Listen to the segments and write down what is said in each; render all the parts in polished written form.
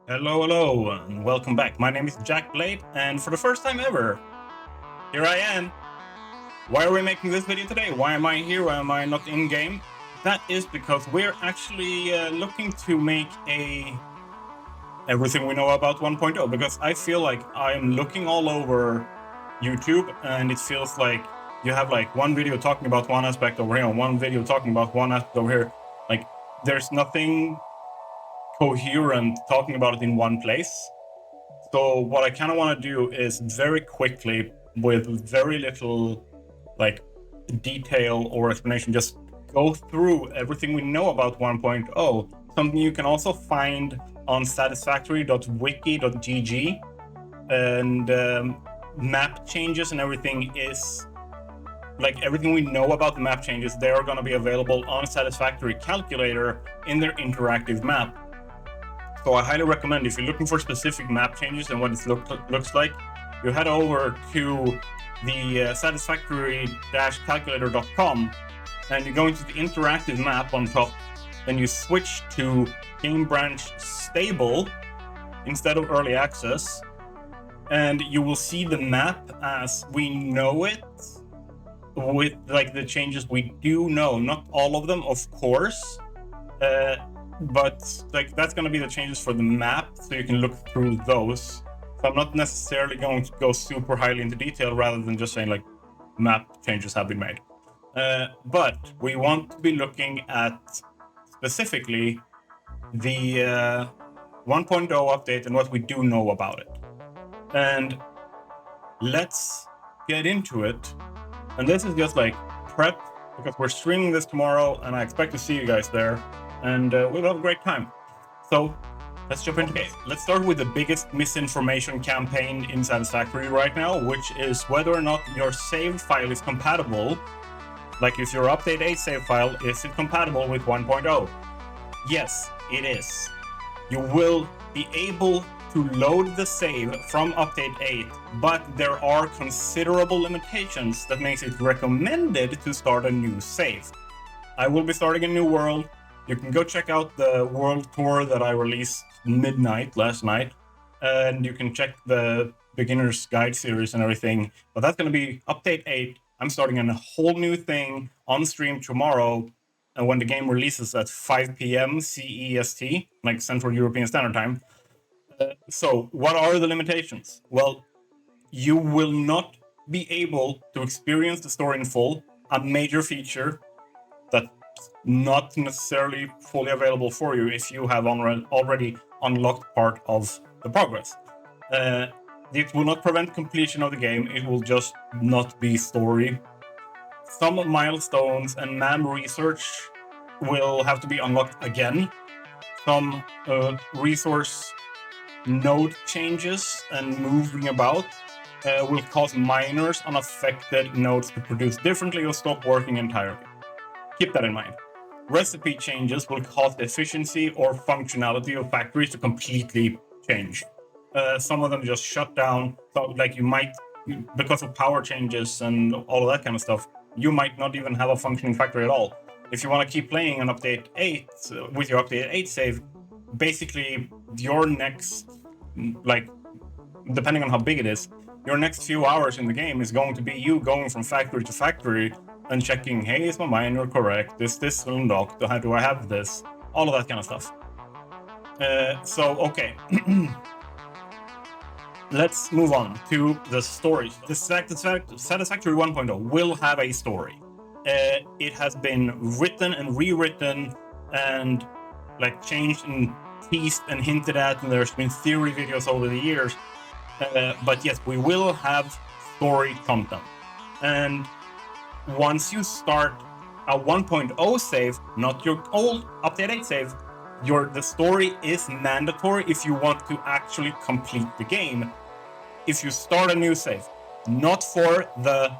Hello, and welcome back. My name is Jack Blade, and for the first time ever, here I am. Why are we making this video today? Why am I here? Why am I not in-game? That is because we're actually looking to make everything we know about 1.0, because I feel like I'm looking all over YouTube, and it feels like you have like one video talking about one aspect over here, and one video talking about one aspect over here. Like, there's nothing coherent talking about it in one place. So what I kind of want to do is very quickly, with very little like detail or explanation, just go through everything we know about 1.0. Something you can also find on satisfactory.wiki.gg, and map changes and everything is like everything we know about the map changes. They are going to be available on Satisfactory Calculator in their interactive map. So I highly recommend, if you're looking for specific map changes and what it looks like, you head over to the satisfactory-calculator.com, and you go into the interactive map on top. Then you switch to Game Branch Stable instead of Early Access, and you will see the map as we know it, with like the changes we do know. Not all of them, of course. But like that's going to be the changes for the map, so you can look through those. So I'm not necessarily going to go super highly into detail, rather than just saying like map changes have been made. But we want to be looking at specifically the 1.0 update and what we do know about it. And let's get into it. And this is just like prep, because we're streaming this tomorrow, and I expect to see you guys there. And we'll have a great time. So let's jump into it. Let's start with the biggest misinformation campaign in Satisfactory right now, which is whether or not your save file is compatible. Like, if your Update 8 save file, is it compatible with 1.0? Yes, it is. You will be able to load the save from Update 8, but there are considerable limitations that makes it recommended to start a new save. I will be starting a new world. You can go check out the world tour that I released midnight last night, and you can check the beginner's guide series and everything. But that's going to be Update 8. I'm starting a whole new thing on stream tomorrow, and when the game releases at 5 p.m. CEST, like Central European Standard Time. So what are the limitations? Well, you will not be able to experience the story in full, a major feature that not necessarily fully available for you if you have already unlocked part of the progress. It will not prevent completion of the game, it will just not be story. Some milestones and MAM research will have to be unlocked again. Some resource node changes and moving about will cause miners on affected nodes to produce differently or stop working entirely. Keep that in mind. Recipe changes will cause the efficiency or functionality of factories to completely change. Some of them just shut down. So, like, you might, because of power changes and all of that kind of stuff, you might not even have a functioning factory at all. If you want to keep playing an Update 8 with your Update 8 save, basically your next, like, depending on how big it is, your next few hours in the game is going to be you going from factory to factory and checking, hey, is my miner correct? Is this unlocked? Do I have this? All of that kind of stuff. Okay. Let's move on to the story. The Satisfactory 1.0 will have a story. It has been written and rewritten and like changed and teased and hinted at, and there's been theory videos over the years. But yes, we will have story content. And once you start a 1.0 save, not your old Update 8 save, the story is mandatory if you want to actually complete the game. If you start a new save, not for the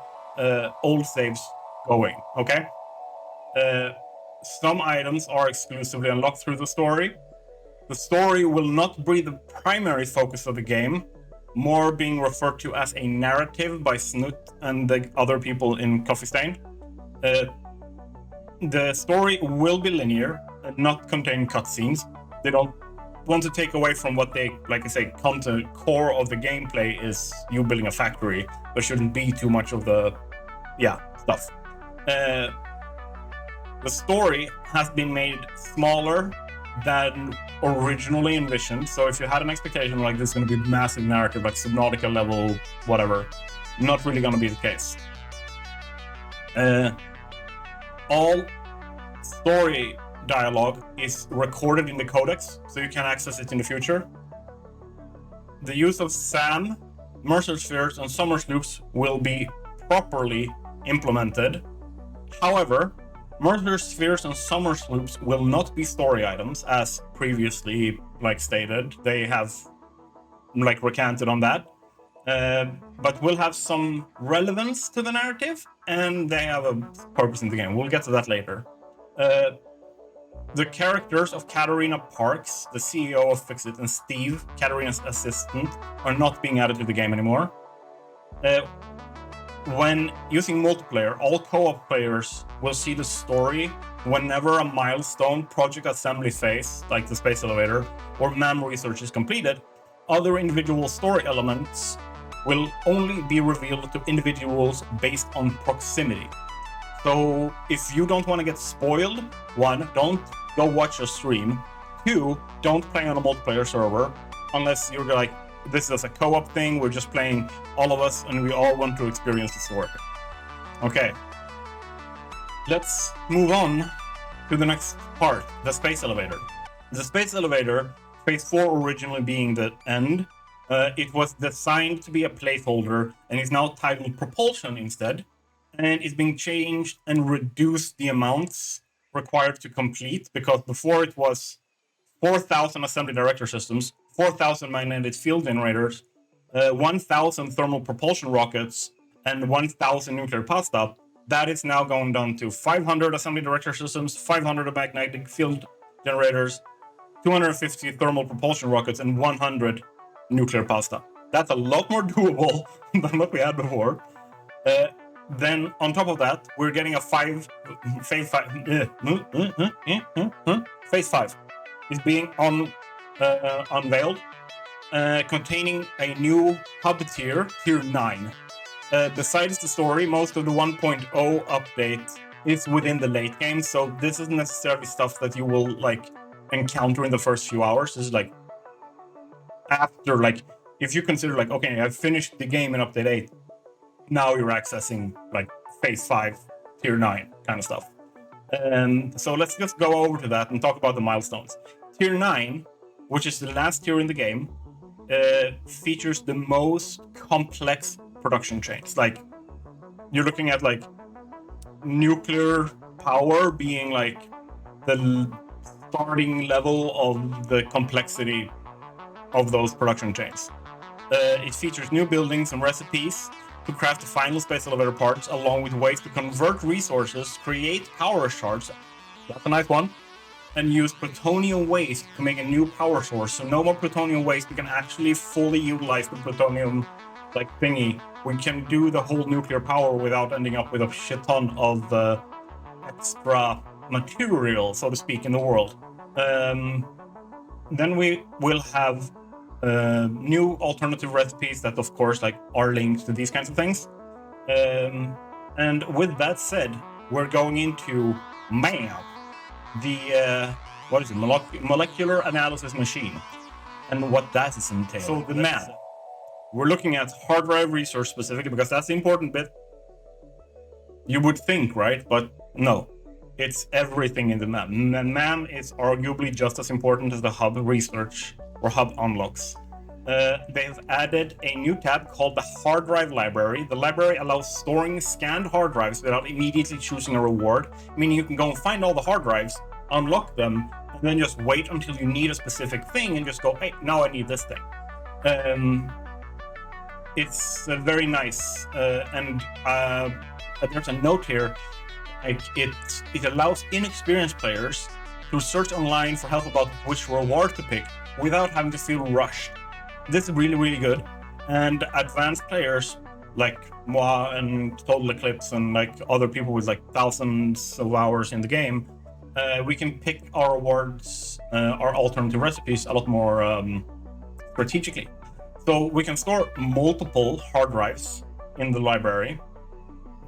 old saves going, okay? Some items are exclusively unlocked through the story. The story will not be the primary focus of the game, more being referred to as a narrative by Snoot and the other people in Coffee Stain. The story will be linear and not contain cutscenes. They don't want to take away from what they, like I say, content core of the gameplay is you building a factory. There shouldn't be too much of the, stuff. The story has been made smaller than originally envisioned. So if you had an expectation like this is going to be massive narrative, like Subnautica level, whatever, not really going to be the case. All story dialogue is recorded in the codex, so you can access it in the future. The use of SAM, Mercer Spheres, and Summer Sloops will be properly implemented. However, Mercer Spheres and Summer Sloops will not be story items, as previously stated. They have recanted on that, but will have some relevance to the narrative, and they have a purpose in the game. We'll get to that later. The characters of Katarina Parks, the CEO of Fixit, and Steve, Katarina's assistant, are not being added to the game anymore. When using multiplayer, all co-op players will see the story whenever a milestone, project assembly phase, like the space elevator, or man research is completed. Other individual story elements will only be revealed to individuals based on proximity. So if you don't want to get spoiled, 1, don't go watch a stream. 2, don't play on a multiplayer server unless you're this is a co-op thing, we're just playing all of us and we all want to experience the story. Okay, let's move on to the next part, the space elevator. The space elevator, phase 4 originally being the end, it was designed to be a placeholder and is now titled propulsion instead, and it's being changed and reduced the amounts required to complete, because before it was 4,000 assembly director systems, 4,000 magnetic field generators, 1,000 thermal propulsion rockets, and 1,000 nuclear pasta. That is now going down to 500 assembly director systems, 500 magnetic field generators, 250 thermal propulsion rockets, and 100 nuclear pasta. That's a lot more doable than what we had before. Then on top of that, we're getting a phase 5 is being unveiled, containing a new hub tier 9. Besides the story, most of the 1.0 update is within the late game, so this isn't necessarily stuff that you will encounter in the first few hours. This is after, if you consider okay, I've finished the game in update 8, now you're accessing phase 5 tier 9 kind of stuff. So let's just go over to that and talk about the milestones. Tier 9, which is the last tier in the game, features the most complex production chains. You're looking at nuclear power being the starting level of the complexity of those production chains. It features new buildings and recipes to craft the final space elevator parts, along with ways to convert resources, create power shards, that's a nice one, and use plutonium waste to make a new power source. So no more plutonium waste, we can actually fully utilize the plutonium thingy. We can do the whole nuclear power without ending up with a shit ton of extra material, so to speak, in the world. Then we will have new alternative recipes that, of course, are linked to these kinds of things. And with that said, we're going into MAM, the molecular analysis machine, and what that is entailed. So the MAM, we're looking at hard drive resource specifically, because that's the important bit. You would think, right? But no, it's everything in the MAM. And MAM is arguably just as important as the hub research or hub unlocks. They've added a new tab called the hard drive library. The library allows storing scanned hard drives without immediately choosing a reward, meaning you can go and find all the hard drives, unlock them, and then just wait until you need a specific thing and just go, hey, now I need this thing. It's very nice, and there's a note here. It allows inexperienced players to search online for help about which reward to pick without having to feel rushed. This is really, really good. And advanced players like moi and Total Eclipse and other people with thousands of hours in the game we can pick our awards, our alternative recipes a lot more strategically. So we can store multiple hard drives in the library.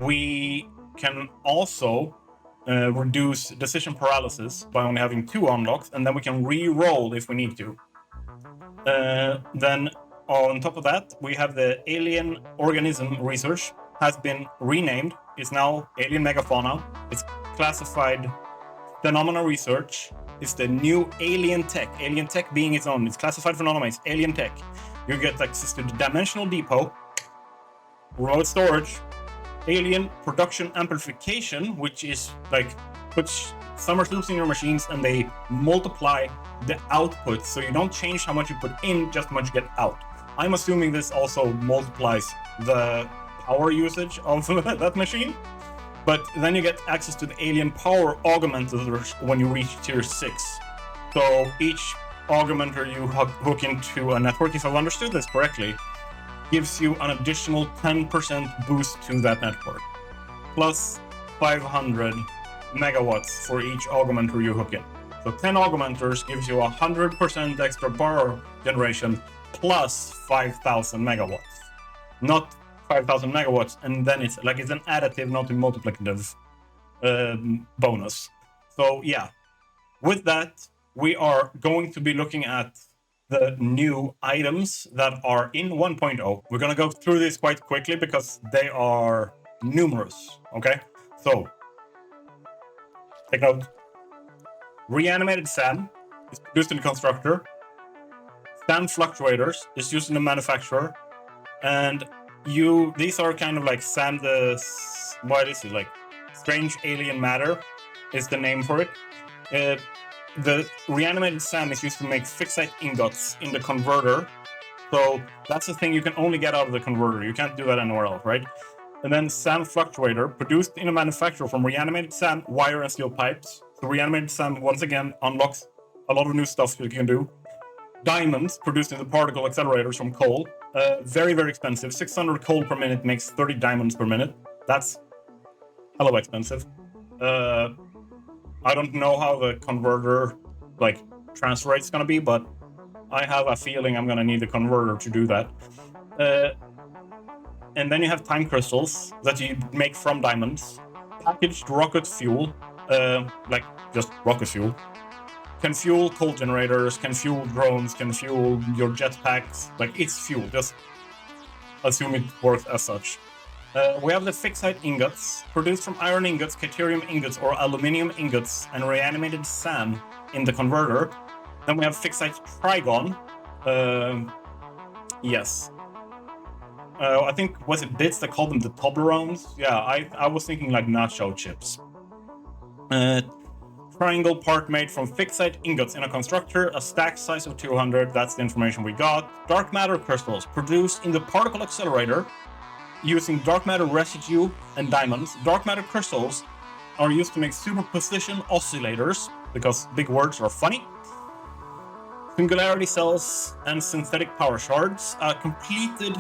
We can also reduce decision paralysis by only having 2 unlocks, and then we can re-roll if we need to. Then on top of that, we have the alien organism research has been renamed. It's now alien megafauna. It's classified phenomena research. It's the new alien tech. Alien tech being its own. It's classified phenomena. It's alien tech. You get access to the dimensional depot, remote storage, alien production amplification, which is like puts summer loops in your machines and they multiply the output, so you don't change how much you put in, just how much you get out. I'm assuming this also multiplies the power usage of that machine. But then you get access to the alien power augmenters when you reach tier 6. So each augmenter you hook into a network, if I've understood this correctly, gives you an additional 10% boost to that network, plus 500 megawatts for each augmenter you hook in. So 10 augmenters gives you 100% extra power generation plus 5,000 megawatts. Not 5,000 megawatts, and then it's like it's an additive, not a multiplicative bonus. So yeah, with that, we are going to be looking at the new items that are in 1.0. We're going to go through this quite quickly because they are numerous, okay? So, take note. Reanimated SAM is produced in the constructor. SAM fluctuators is used in the manufacturer. And these are kind of like SAM, what is it? Like strange alien matter is the name for it. The reanimated SAM is used to make fixite ingots in the converter. So that's the thing you can only get out of the converter. You can't do that anywhere else, right? And then SAM fluctuator, produced in a manufacturer from reanimated SAM, wire and steel pipes. So reanimated SAM, once again, unlocks a lot of new stuff you can do. Diamonds, produced in the particle accelerators from coal. Very, very expensive. 600 coal per minute makes 30 diamonds per minute. That's hella expensive. I don't know how the converter transfer rate's gonna be, but I have a feeling I'm gonna need the converter to do that. And then you have time crystals that you make from diamonds. Packaged rocket fuel, like just rocket fuel. Can fuel coal generators, can fuel drones, can fuel your jetpacks. Like it's fuel, just assume it works as such. We have the fixite ingots, produced from iron ingots, deuterium ingots, or aluminium ingots, and reanimated SAM in the converter. Then we have fixite trigon. Yes. I think, was it Bits that called them the Toblerones? Yeah, I was thinking like nacho chips. Triangle part made from fixite ingots in a constructor, a stack size of 200. That's the information we got. Dark matter crystals, produced in the particle accelerator, using dark matter residue and diamonds. Dark matter crystals are used to make superposition oscillators, because big words are funny. Singularity cells and synthetic power shards. A completed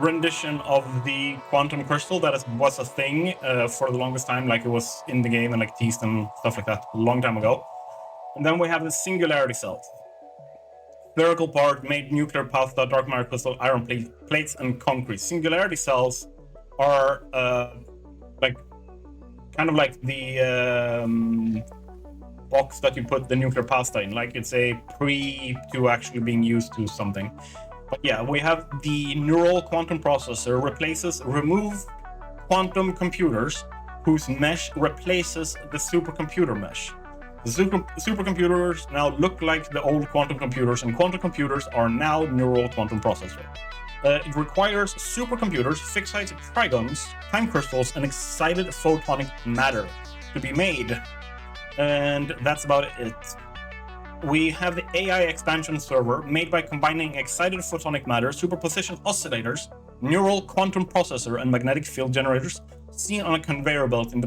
rendition of the quantum crystal that was a thing for the longest time, like it was in the game and like teased and stuff like that a long time ago. And then we have the singularity cells. Spherical part, made nuclear pasta, dark matter crystal, iron plates, and concrete. Singularity cells are kind of like the box that you put the nuclear pasta in. Like it's a pre to actually being used to something. But yeah, we have the neural quantum processor remove quantum computers whose mesh replaces the supercomputer mesh. The supercomputers now look like the old quantum computers, and quantum computers are now neural quantum processor. It requires supercomputers, fixite trigons, time crystals, and excited photonic matter to be made. And that's about it. We have the AI expansion server made by combining excited photonic matter, superposition oscillators, neural quantum processor, and magnetic field generators, seen on a conveyor belt in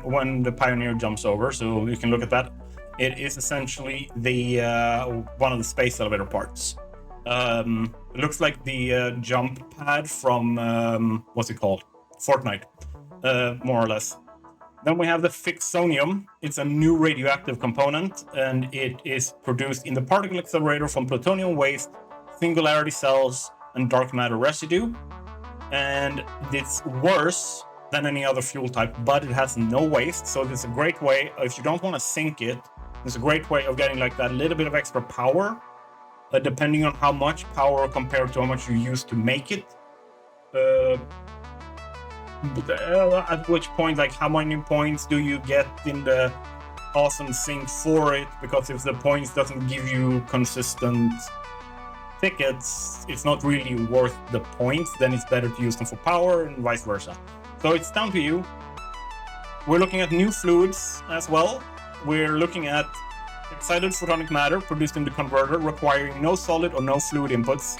when the Pioneer jumps over. So you can look at that. It is essentially the one of the space elevator parts. It looks like the jump pad from what's it called? Fortnite, more or less. Then we have the fixonium. It's a new radioactive component, and it is produced in the particle accelerator from plutonium waste, singularity cells, and dark matter residue. And it's worse than any other fuel type, but it has no waste, so it's a great way, if you don't want to sink it, it's a great way of getting like that little bit of extra power, depending on how much power compared to how much you use to make it. At which point, like, how many points do you get in the awesome sink for it? Because if the points doesn't give you consistent tickets, it's not really worth the points. Then it's better to use them for power and vice versa. So it's down to you. We're looking at new fluids as well. We're looking at excited photonic matter produced in the converter, requiring no solid or no fluid inputs.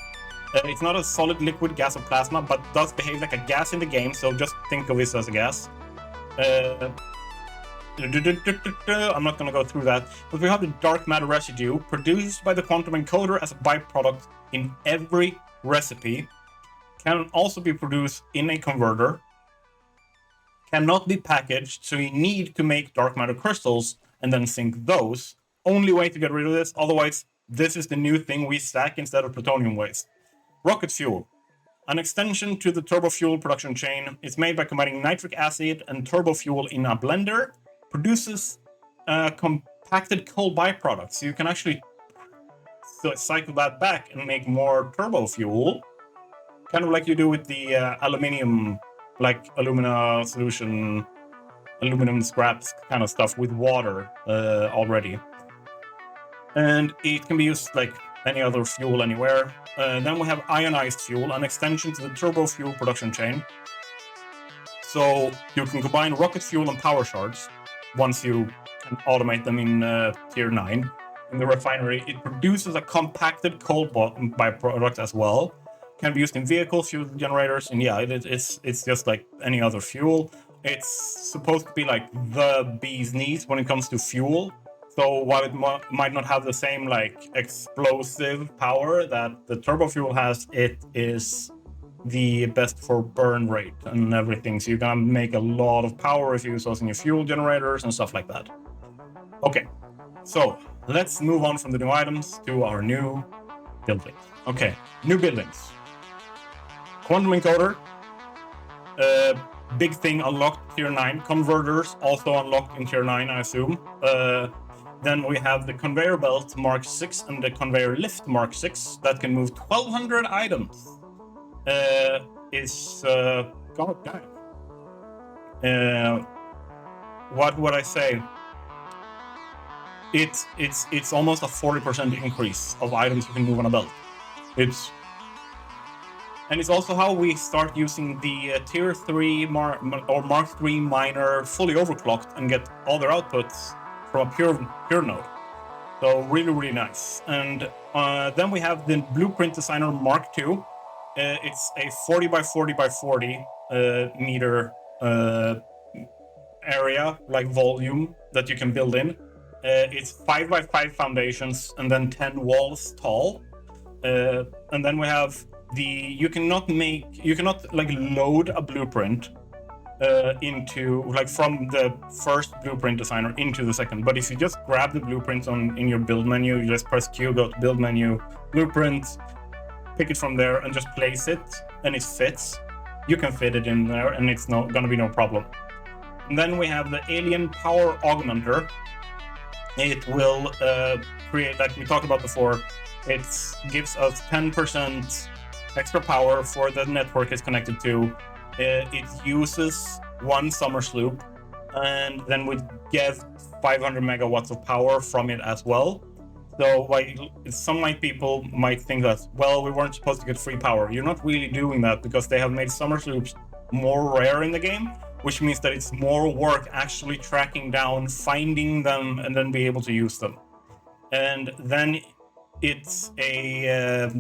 It's not a solid, liquid, gas, or plasma, but does behave like a gas in the game, so just think of it as a gas. I'm not going to go through that, but we have the dark matter residue produced by the quantum encoder as a byproduct in every recipe. Can also be produced in a converter. Cannot be packaged, so you need to make dark matter crystals and then sink those. Only way to get rid of this, otherwise this is the new thing we stack instead of plutonium waste. Rocket fuel. An extension to the turbo fuel production chain. It's made by combining nitric acid and turbo fuel in a blender. Produces compacted coal byproducts, so you can actually cycle that back and make more turbo fuel. Kind of like you do with the aluminium, like alumina solution, aluminum scraps kind of stuff with water already. And it can be used like any other fuel anywhere. Then we have ionized fuel, an extension to the turbo fuel production chain. So you can combine rocket fuel and power shards once you can automate them in tier 9 in the refinery. It produces a compacted coal byproduct as well. Can be used in vehicle fuel generators, and yeah, it's just like any other fuel. It's supposed to be like the bee's knees when it comes to fuel. So while it might not have the same like explosive power that the turbo fuel has, it is the best for burn rate and everything. So you're gonna make a lot of power if you use those in your fuel generators and stuff like that. Okay, so let's move on from the new items to our new buildings. Okay, new buildings. Quantum encoder, big thing unlocked tier 9. Converters also unlocked in tier 9, I assume. Then we have the conveyor belt Mark 6 and the conveyor lift Mark 6 that can move 1,200 items. God damn. What would I say? It's almost a 40% increase of items you can move on a belt. And it's also how we start using the tier 3 or Mark 3 miner fully overclocked and get all their outputs from a pure node. So really, really nice. And then we have the Blueprint Designer Mark II. It's a 40 by 40 by 40 meter area, like volume that you can build in. It's 5 by 5 foundations and then 10 walls tall. And then we have you cannot like load a blueprint into like from the first blueprint designer into the second. But if you just grab the blueprints in your build menu, you just press Q, go to build menu, blueprints, pick it from there and just place it, and it fits. You can fit it in there and it's gonna be no problem. And then we have the Alien Power Augmenter. It will create, like we talked about before, it gives us 10% extra power for the network it's connected to. It uses one summer loop, and then we get 500 megawatts of power from it as well. So some people might think that, well, we weren't supposed to get free power. You're not really doing that because they have made summer loops more rare in the game, which means that it's more work actually tracking down, finding them, and then be able to use them. And then it's they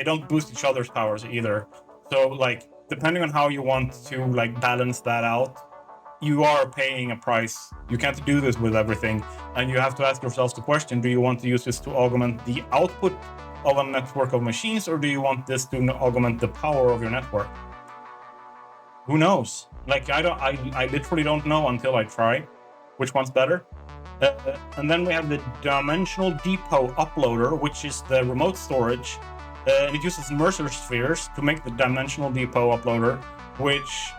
don't boost each other's powers either. So like depending on how you want to like balance that out, you are paying a price. You can't do this with everything, and you have to ask yourself the question: do you want to use this to augment the output of a network of machines, or do you want this to augment the power of your network? who knows? Like, I literally don't know until I try which one's better. And then we have the Dimensional Depot Uploader, which is the remote storage. And it uses immersive spheres to make the Dimensional Depot Uploader, which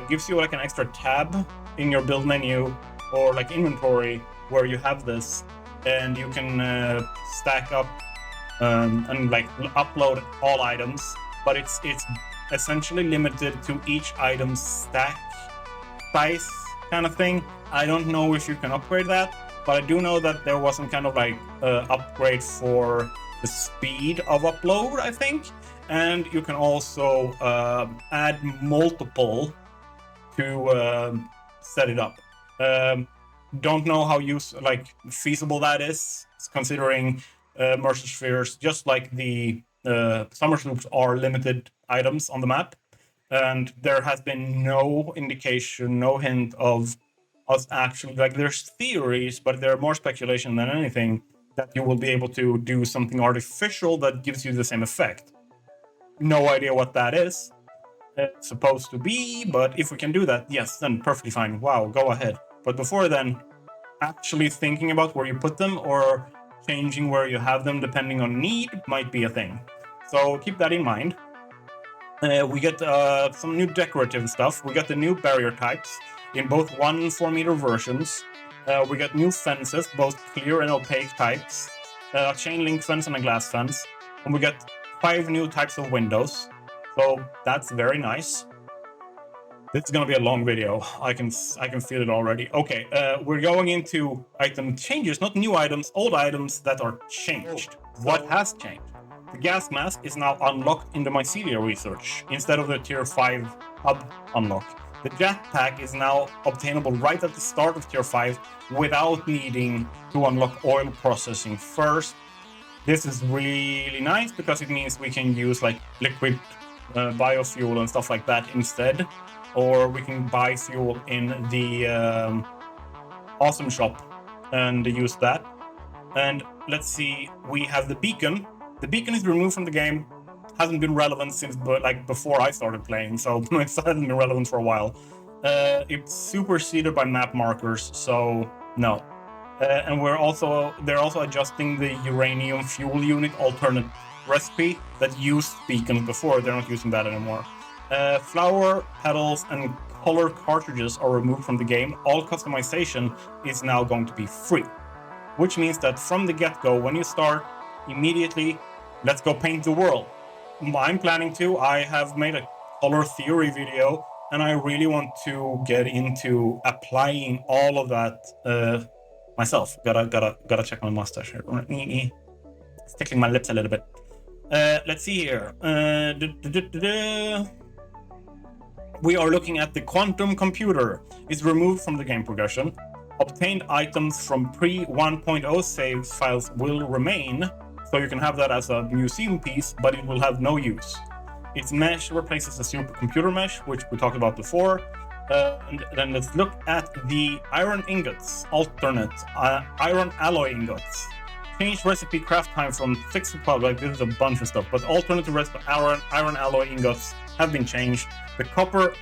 gives you like an extra tab in your build menu or like inventory where you have this, and you can stack up and like upload all items, but it's essentially limited to each item's stack size kind of thing. I don't know if you can upgrade that, but I do know that there was some kind of like upgrade for the speed of upload, I think, and you can also add multiple to set it up. Don't know how feasible that is, considering immersive spheres, just like the summer sloops, are limited items on the map, and there has been no indication, no hint of us actually, like, there's theories, but they're more speculation than anything, that you will be able to do something artificial that gives you the same effect. No idea what that is. It's supposed to be, but if we can do that, yes, then perfectly fine. Wow, go ahead. But before then, actually thinking about where you put them or changing where you have them depending on need might be a thing. So keep that in mind. We get some new decorative stuff. We got the new barrier types in both 1 and 4 meter versions. We got new fences, both clear and opaque types, a chain link fence and a glass fence, and we got 5 new types of windows. So that's very nice. This is gonna be a long video. I can feel it already. Okay, we're going into item changes, not new items, old items that are changed. What has changed? The gas mask is now unlocked in the mycelia research instead of the tier 5 hub unlock. The jetpack is now obtainable right at the start of tier 5 without needing to unlock oil processing first. This is really nice because it means we can use like liquid biofuel and stuff like that instead, or we can buy fuel in the awesome shop and use that. And let's see, we have the beacon. The beacon is removed from the game, hasn't been relevant since like before I started playing, so it hasn't been relevant for a while. It's superseded by map markers, so no. And they're also adjusting the uranium fuel unit alternate recipe that used beacons before. They're not using that anymore. Flower, petals, and color cartridges are removed from the game. All customization is now going to be free, which means that from the get-go, when you start, immediately, let's go paint the world. I'm planning to. I have made a color theory video, and I really want to get into applying all of that myself. Gotta check my mustache here. It's tickling my lips a little bit. Let's see here. We are looking at the quantum computer. It's removed from the game progression. Obtained items from pre-1.0 save files will remain, so you can have that as a museum piece, but it will have no use. Its mesh replaces the supercomputer mesh, which we talked about before. And then let's look at the iron ingots, alternate iron alloy ingots. Changed recipe craft time from 6 to 12, like this is a bunch of stuff, but alternative recipe iron alloy ingots have been changed. The copper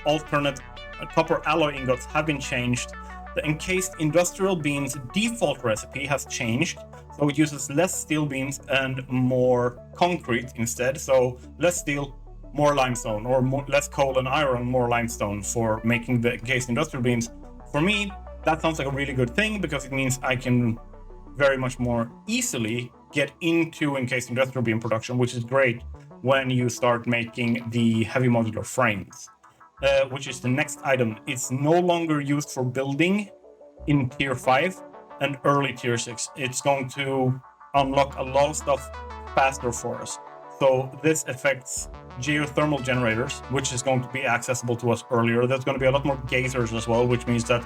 alloy ingots have been changed. The encased industrial beams default recipe has changed, so it uses less steel beams and more concrete instead. So less steel, more limestone, or less coal and iron, more limestone for making the encased industrial beams. For me, that sounds like a really good thing because it means I can very much more easily get into encased industrial beam production, which is great when you start making the heavy modular frames, which is the next item. It's no longer used for building in tier 5 and early tier 6. It's going to unlock a lot of stuff faster for us. So this affects geothermal generators, which is going to be accessible to us earlier. There's going to be a lot more geysers as well, which means that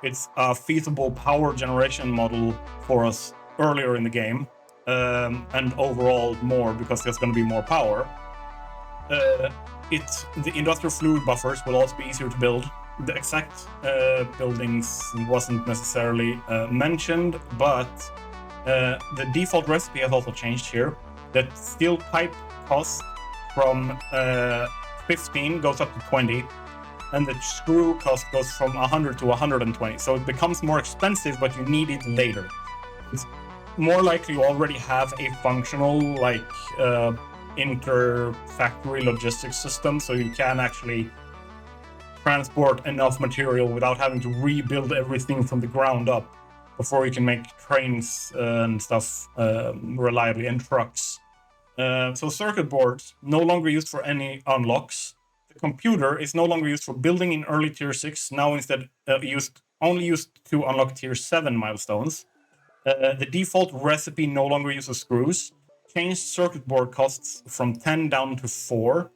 it's a feasible power generation model for us earlier in the game, and overall more because there's going to be more power. The industrial fluid buffers will also be easier to build. The exact buildings wasn't necessarily mentioned, but the default recipe has also changed here. That steel pipe cost from 15 goes up to 20, and the screw cost goes from 100 to 120. So it becomes more expensive, but you need it later. It's more likely you already have a functional, like, inter-factory logistics system, so you can actually transport enough material without having to rebuild everything from the ground up before you can make trains and stuff reliably, and trucks. So circuit boards no longer used for any unlocks. The computer is no longer used for building in early tier 6, now instead only used to unlock tier 7 milestones. The default recipe no longer uses screws. Changed circuit board costs from 10 down to 4.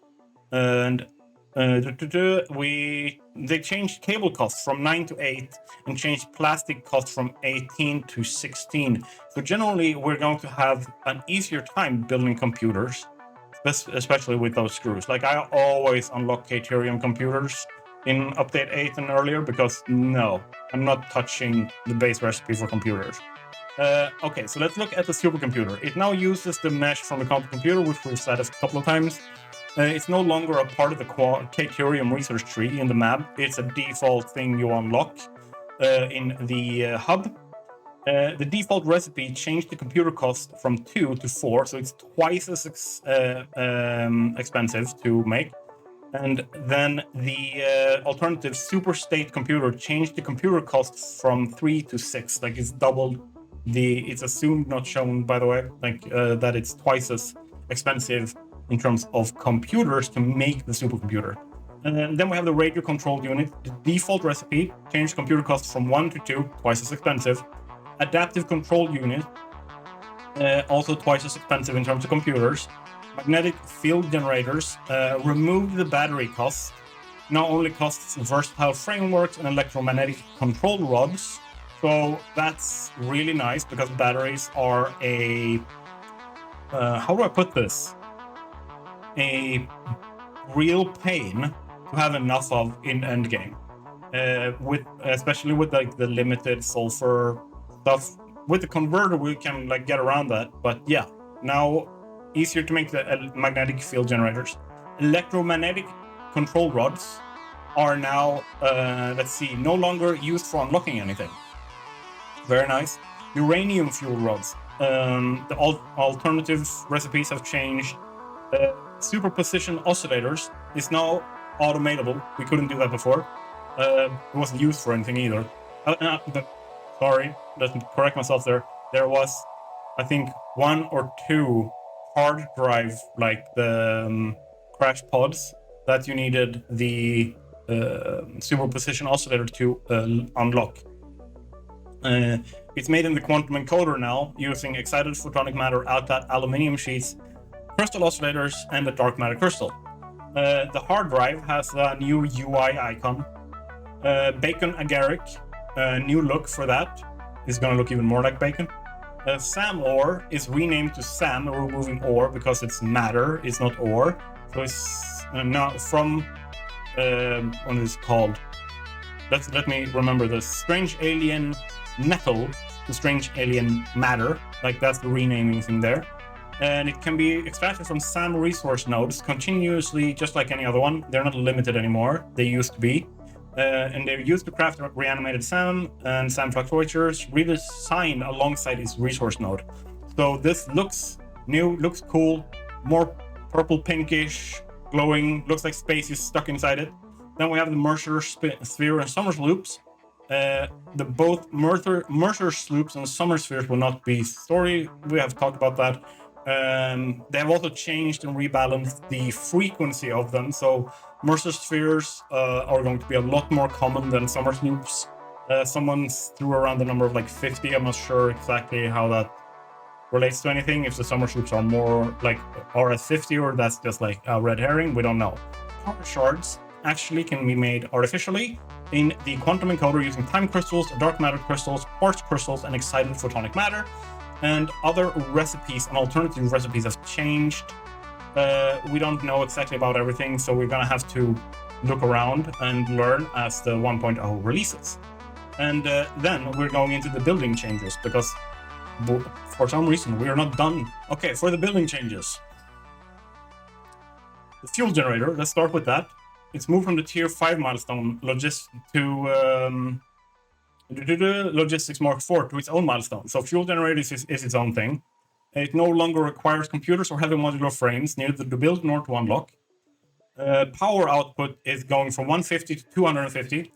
And they changed cable costs from 9 to 8 and changed plastic costs from 18 to 16. So generally, we're going to have an easier time building computers, especially with those screws. Like, I always unlock Caterium computers in update 8 and earlier because no, I'm not touching the base recipe for computers. Okay, so let's look at the supercomputer. It now uses the mesh from the quantum computer, which we've said a couple of times. It's no longer a part of the Caterium research tree in the map. It's a default thing you unlock in the hub. The default recipe changed the computer cost from 2 to 4, so it's twice as expensive to make. And then the alternative super state computer changed the computer cost from 3 to 6, like it's doubled. It's assumed, not shown by the way, like that it's twice as expensive in terms of computers to make the supercomputer. And then we have the radio control unit. The default recipe changed computer costs from 1 to 2, twice as expensive. Adaptive control unit, also twice as expensive in terms of computers. Magnetic field generators removed the battery costs. Now only costs versatile frameworks and electromagnetic control rods. So that's really nice because batteries are a how do I put this? A real pain to have enough of in endgame. Especially with like the limited sulfur stuff. With the converter we can like get around that, but yeah, now easier to make the magnetic field generators. Electromagnetic control rods are now no longer used for unlocking anything. Very nice. Uranium fuel rods. The alternative recipes have changed. Super precision oscillators is now automatable. We couldn't do that before. It wasn't used for anything either. Sorry, let me correct myself there. There was, I think, 1 or 2 hard drive, like the crash pods, that you needed the super precision oscillator to unlock. It's made in the quantum encoder now, using excited photonic matter outlet aluminium sheets, crystal oscillators, and a dark matter crystal. The hard drive has a new UI icon. Bacon agaric, new look for that. It's gonna look even more like bacon. SAM ore is renamed to SAM, removing ore because it's matter, it's not ore. So it's now from what is it called? Let me remember this. Strange alien metal to strange alien matter. Like that's the renaming thing there. And it can be extracted from SAM resource nodes continuously, just like any other one. They're not limited anymore. They used to be. And they're used to craft reanimated SAM and SAM fluctuators redesigned alongside its resource node. So this looks new, looks cool, more purple pinkish, glowing, looks like space is stuck inside it. Then we have the Mercer sphere and Summers loops. Both Mercer loops and Summers spheres will not be story. We have talked about that. They have also changed and rebalanced the frequency of them. So Mercer spheres are going to be a lot more common than Summers loops. Someone threw around the number of like 50. I'm not sure exactly how that relates to anything. If the Summers loops are more like RS50 or that's just like a red herring, we don't know. Power shards actually can be made artificially in the quantum encoder using time crystals, dark matter crystals, quartz crystals, and excited photonic matter. And other recipes and alternative recipes have changed. We don't know exactly about everything, so we're gonna have to look around and learn as the 1.0 releases. And then we're going into the building changes because for some reason we are not done. Okay, for the building changes. The fuel generator, let's start with that. It's moved from the tier 5 milestone logistics mark 4 to its own milestone. So fuel generator is its own thing. It no longer requires computers or heavy modular frames, neither to build nor to unlock. Power output is going from 150 to 250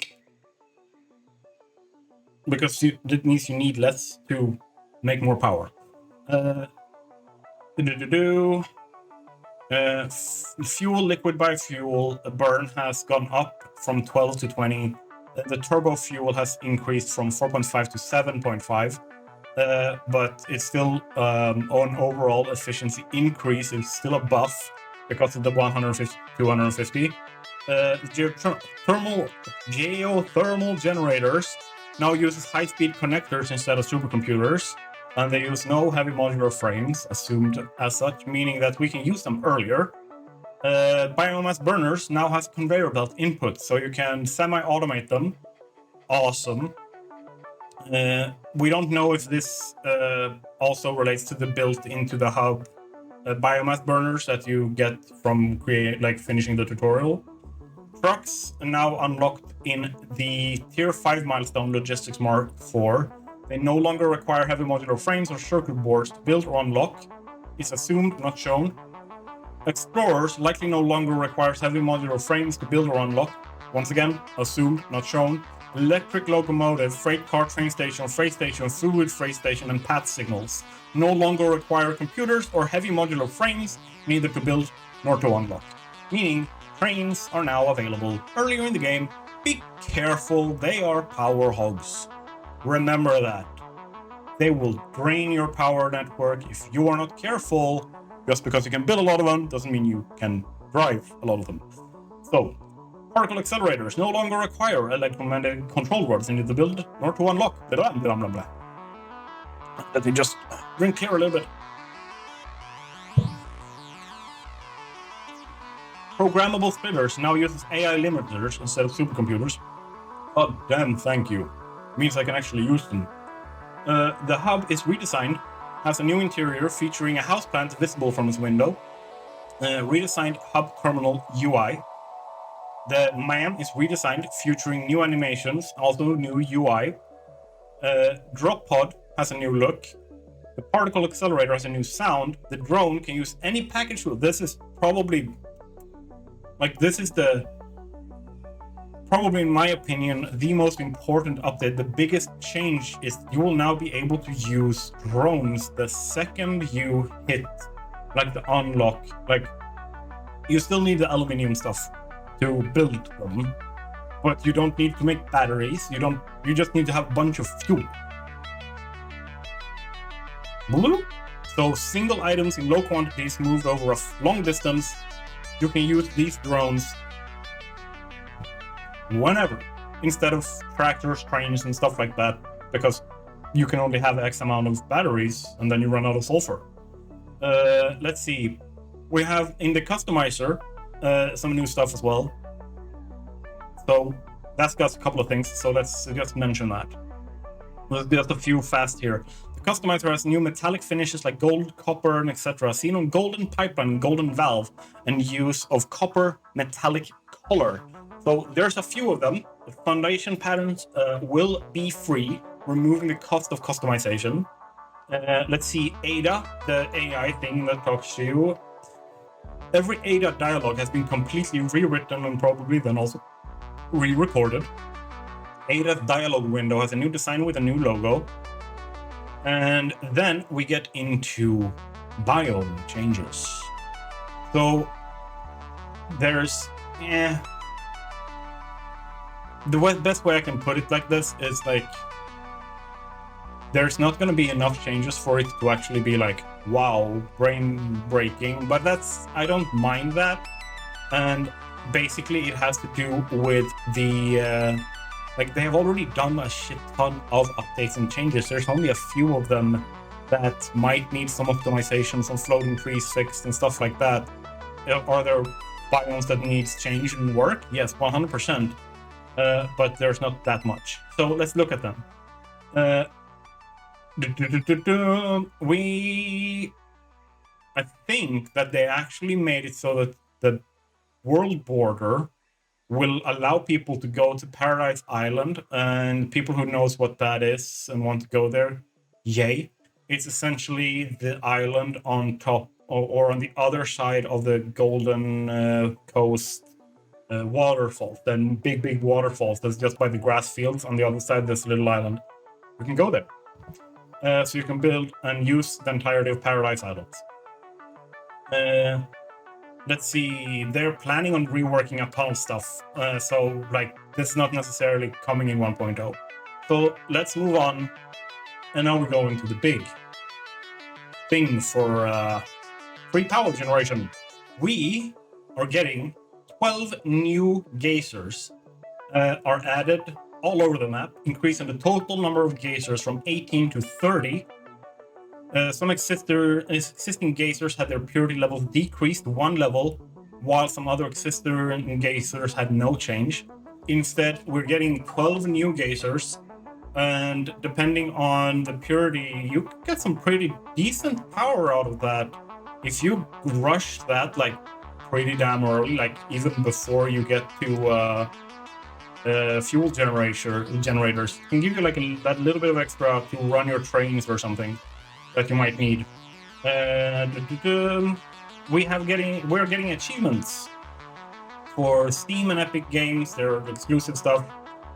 because it means you need less to make more power. Fuel liquid by fuel burn has gone up from 12 to 20. The turbo fuel has increased from 4.5 to 7.5. But it's still on overall efficiency increase. It's still a buff because of the 150 to 250. Geothermal generators now uses high-speed connectors instead of supercomputers, and they use no heavy modular frames, assumed as such, meaning that we can use them earlier. Biomass burners now has conveyor belt input, so you can semi-automate them. Awesome. We don't know if this also relates to the built into the hub biomass burners that you get from finishing the tutorial. Trucks are now unlocked in the tier 5 milestone logistics mark 4. They no longer require heavy modular frames or circuit boards to build or unlock. It's assumed, not shown. Explorers likely no longer requires heavy modular frames to build or unlock. Once again, assumed, not shown. Electric locomotive, freight car, train station, fluid freight station, and path signals no longer require computers or heavy modular frames, neither to build nor to unlock. Meaning, trains are now available earlier in the game. Be careful, they are power hogs. Remember that. They will drain your power network if you are not careful. Just because you can build a lot of them doesn't mean you can drive a lot of them. So, particle accelerators no longer require electromagnetic control rods needed to build nor to unlock. Blah, blah, blah, blah. Let me just drink here a little bit. Programmable splitters now uses AI limiters instead of supercomputers. Oh, damn, thank you. Means I can actually use them. The hub is redesigned, has a new interior featuring a houseplant visible from its window. Redesigned hub terminal UI. The MAN is redesigned, featuring new animations, also new UI. Drop pod has a new look. The particle accelerator has a new sound. The drone can use any package tool. This is probably, in my opinion, the most important update. The biggest change is you will now be able to use drones the second you hit, the unlock. You still need the aluminium stuff to build them, but you don't need to make batteries. You just need to have a bunch of fuel. So single items in low quantities moved over a long distance. You can use these drones whenever, instead of tractors, trains, and stuff like that, because you can only have X amount of batteries and then you run out of sulfur. Let's see. We have in the customizer some new stuff as well. So that's got a couple of things. So let's just mention that. There's just a few fast here. The customizer has new metallic finishes like gold, copper, and etc. seen on golden pipeline, golden valve, and use of copper metallic color. So there's a few of them. The foundation patterns will be free, removing the cost of customization. Let's see, Ada, the AI thing that talks to you. Every Ada dialogue has been completely rewritten and probably then also re-recorded. Ada's dialogue window has a new design with a new logo. And then we get into biome changes. So there's, the best way I can put it like this is there's not going to be enough changes for it to actually be wow, brain breaking, but I don't mind that. And basically it has to do with the they have already done a shit ton of updates and changes. There's only a few of them that might need some optimization, some floating trees fixed and stuff like that. Are there biomes that needs change and work? Yes, 100%. But there's not that much. So let's look at them. I think that they actually made it so that the world border will allow people to go to Paradise Island, and people who knows what that is and want to go there, yay. It's essentially the island on top or on the other side of the Golden Coast waterfalls, then big waterfalls that's just by the grass fields. On the other side, this little island. You can go there. So you can build and use the entirety of Paradise Islands. Let's see, they're planning on reworking a ton of stuff. So like, this is not necessarily coming in 1.0. So let's move on. And now we're going to the big thing for free power generation. We are getting 12 new geysers are added all over the map, increasing the total number of geysers from 18 to 30. Some existing geysers had their purity levels decreased 1 level, while some other existing geysers had no change. Instead, we're getting 12 new geysers, and depending on the purity, you can get some pretty decent power out of that. If you rush that like pretty damn early, like even before you get to fuel generators, it can give you like that little bit of extra to run your trains or something that you might need. We're getting achievements for Steam and Epic Games. They're exclusive stuff.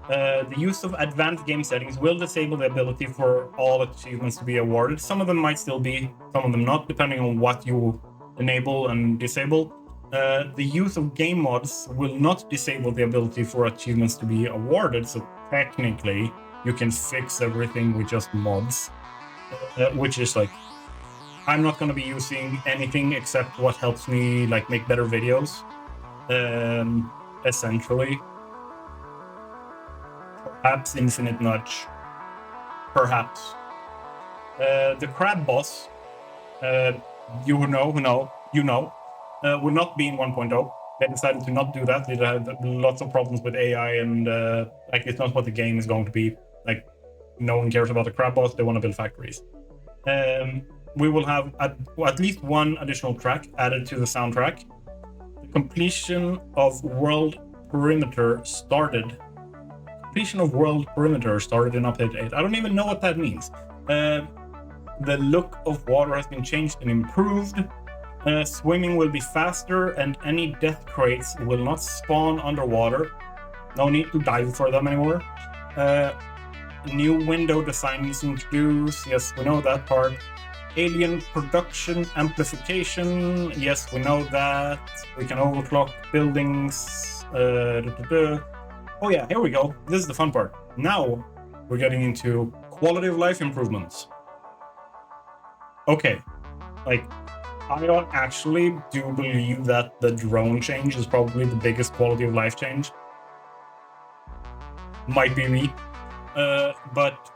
The use of advanced game settings will disable the ability for all achievements to be awarded. Some of them might still be, some of them not, depending on what you enable and disable. The use of game mods will not disable the ability for achievements to be awarded, so technically you can fix everything with just mods, which is like, I'm not going to be using anything except what helps me like make better videos, essentially. Perhaps Infinite Nudge. Perhaps. The crab boss, you know, will not be in 1.0. They decided to not do that. They had lots of problems with AI, and like it's not what the game is going to be. Like, no one cares about the crab boss. They want to build factories. We will have at least one additional track added to the soundtrack. The completion of World Perimeter started. Completion of World Perimeter started in update 8. I don't even know what that means. The look of water has been changed and improved. Swimming will be faster, and any death crates will not spawn underwater. No need to dive for them anymore. New window design is introduced. Yes, we know that part. Alien production amplification. Yes, we know that. We can overclock buildings. Oh yeah, here we go. This is the fun part. Now we're getting into quality of life improvements. Okay, like, I actually do believe that the drone change is probably the biggest quality of life change. Might be me. But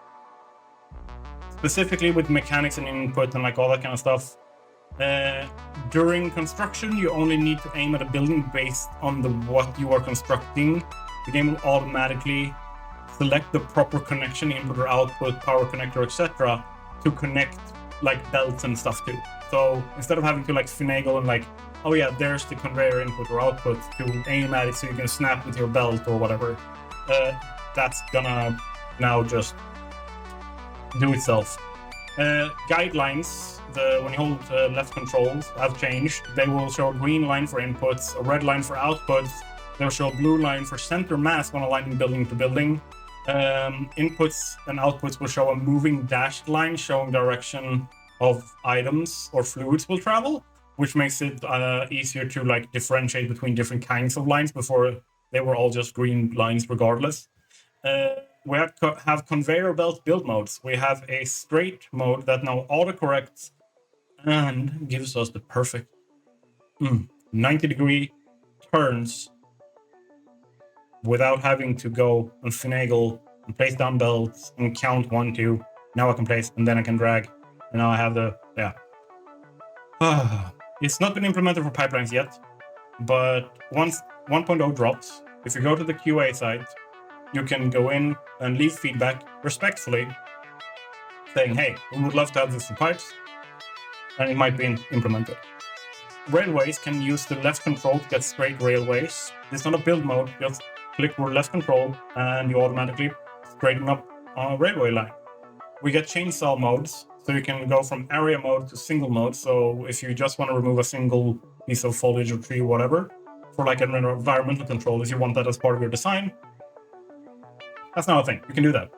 specifically with mechanics and input and like all that kind of stuff, during construction, you only need to aim at a building based on what you are constructing. The game will automatically select the proper connection, input or output, power connector, etc., to connect like belts and stuff too. So instead of having to like finagle and like, oh yeah, there's the conveyor input or output to aim at it so you can snap with your belt or whatever, that's gonna now just do itself. Guidelines, when you hold left controls, have changed. They will show a green line for inputs, a red line for outputs. They'll show a blue line for center mass when aligning building to building. Inputs and outputs will show a moving dashed line showing direction of items or fluids will travel, which makes it easier to like differentiate between different kinds of lines. Before they were all just green lines regardless. We have conveyor belt build modes. We have a straight mode that now autocorrects and gives us the perfect 90-degree turns without having to go and finagle and place down belts and count 1, 2. Now I can place and then I can drag. And now I have the, yeah. It's not been implemented for pipelines yet, but once 1.0 drops, if you go to the QA site, you can go in and leave feedback respectfully, saying, hey, we would love to have this in pipes, and it might be implemented. railways can use the left control to get straight railways. It's not a build mode, just click with left control and you automatically straighten up on a railway line. We get chainsaw modes, so you can go from area mode to single mode. So if you just want to remove a single piece of foliage or tree or whatever, for like an environmental control, if you want that as part of your design, that's now a thing. You can do that.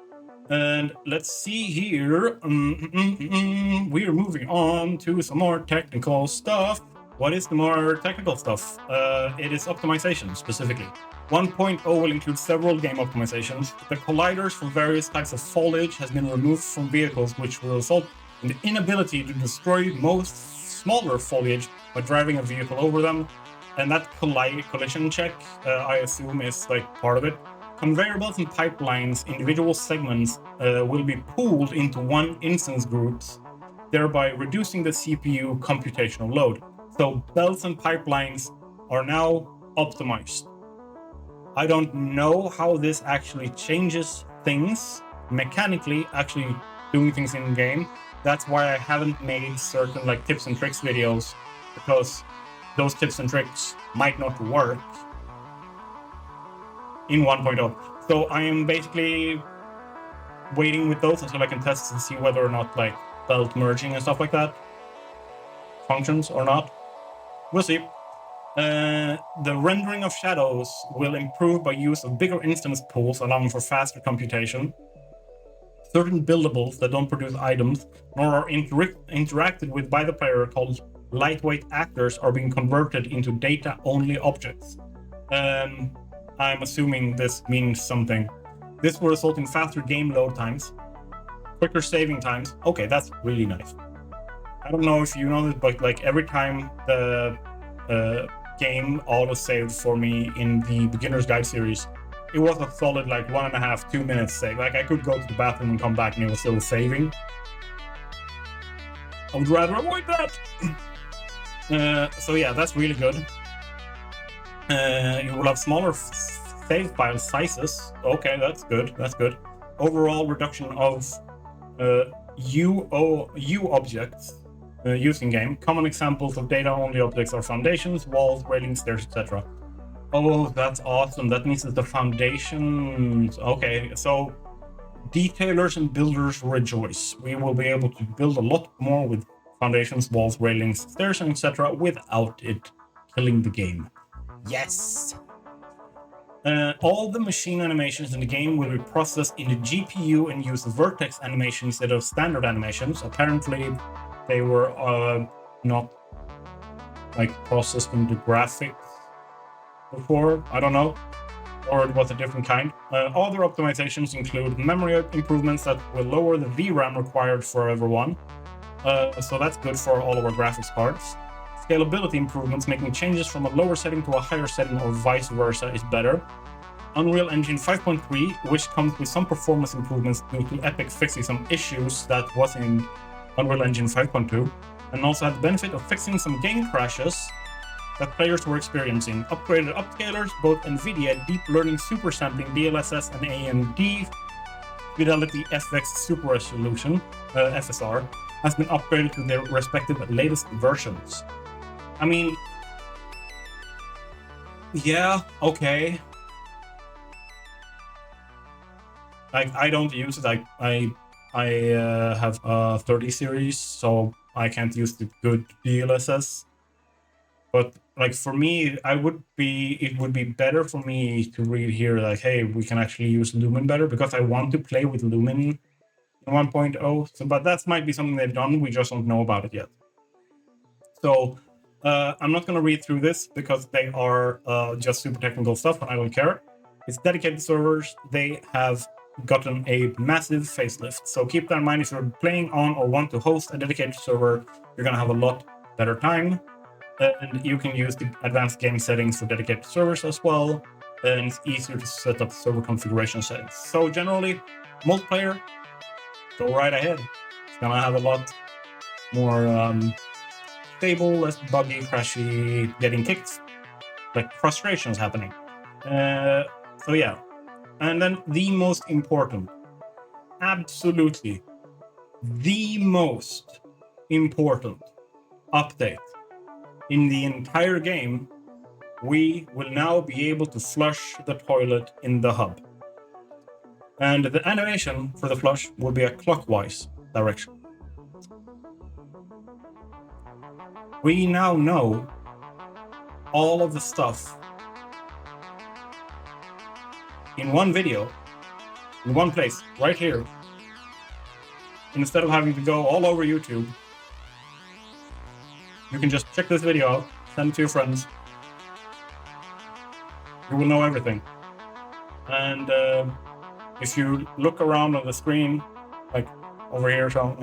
And let's see here. We are moving on to some more technical stuff. What is the more technical stuff? It is optimization, specifically. 1.0 will include several game optimizations. The colliders for various types of foliage has been removed from vehicles, which will result in the inability to destroy most smaller foliage by driving a vehicle over them. And that collision check, I assume, is like part of it. Conveyor belts and pipelines, individual segments, will be pooled into one instance groups, thereby reducing the CPU computational load. So belts and pipelines are now optimized. I don't know how this actually changes things mechanically, actually doing things in game. That's why I haven't made certain like tips and tricks videos, because those tips and tricks might not work in 1.0. So I am basically waiting with those until I can test and see whether or not like belt merging and stuff like that functions or not. We'll see. The rendering of shadows will improve by use of bigger instance pools, allowing for faster computation. Certain buildables that don't produce items nor are interacted with by the player, called lightweight actors, are being converted into data-only objects. I'm assuming this means something. This will result in faster game load times, quicker saving times. Okay, that's really nice. I don't know if you know this, but like every time the game auto-saved for me in the Beginner's Guide series, it was a solid like 1.5 to 2 minutes save. Like I could go to the bathroom and come back and it was still saving. I would rather avoid that. So yeah, that's really good. You will have smaller save file sizes. Okay, that's good. That's good. Overall reduction of U objects used in game. Common examples of data-only objects are foundations, walls, railings, stairs, etc. Oh, that's awesome. That means that the foundations. Okay, so detailers and builders rejoice. We will be able to build a lot more with foundations, walls, railings, stairs, and etc. without it killing the game. Yes! All the machine animations in the game will be processed in the GPU and use vertex animation instead of standard animations. Apparently, they were not like processed in the graphics before. I don't know, or it was a different kind. Other optimizations include memory improvements that will lower the VRAM required for everyone. So that's good for all of our graphics cards. Scalability improvements, making changes from a lower setting to a higher setting or vice versa, is better. Unreal Engine 5.3, which comes with some performance improvements due to Epic fixing some issues that was in Unreal Engine 5.2, and also had the benefit of fixing some game crashes that players were experiencing. Upgraded upscalers, both NVIDIA Deep Learning Super Sampling DLSS and AMD Fidelity FX Super Resolution FSR has been upgraded to their respective latest versions. I mean, yeah, okay. I don't use it. I have a 30 series, so I can't use the good DLSS. But like for me, it would be better for me to read here like, hey, we can actually use Lumen better, because I want to play with Lumen in 1.0. So, but that might be something they've done. We just don't know about it yet. So I'm not going to read through this because they are just super technical stuff, and I don't care. It's dedicated servers. They have gotten a massive facelift. So keep that in mind. If you're playing on or want to host a dedicated server, you're going to have a lot better time. And you can use the advanced game settings for dedicated servers as well. And it's easier to set up server configuration settings. So generally, multiplayer, go right ahead. It's going to have a lot more stable, less buggy, crashy, getting kicked, like frustrations happening. So yeah. And then the most important, absolutely the most important update in the entire game, we will now be able to flush the toilet in the hub. And the animation for the flush will be a clockwise direction. We now know all of the stuff in one video, in one place, right here. Instead of having to go all over YouTube, you can just check this video out, send it to your friends. You will know everything. And if you look around on the screen, like over here, so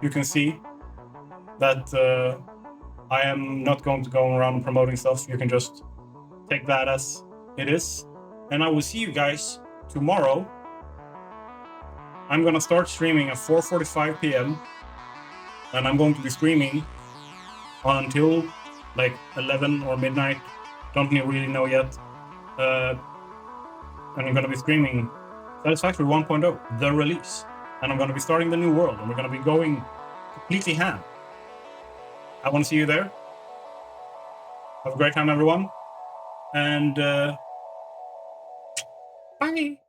you can see that I am not going to go around promoting stuff. You can just take that as it is. And I will see you guys tomorrow. I'm gonna start streaming at 4:45 p.m. and I'm going to be streaming until like 11 or midnight. Don't really know yet. And I'm gonna be streaming Satisfactory 1.0, the release. And I'm gonna be starting the new world, and we're gonna be going completely ham. I want to see you there. Have a great time, everyone. And bye.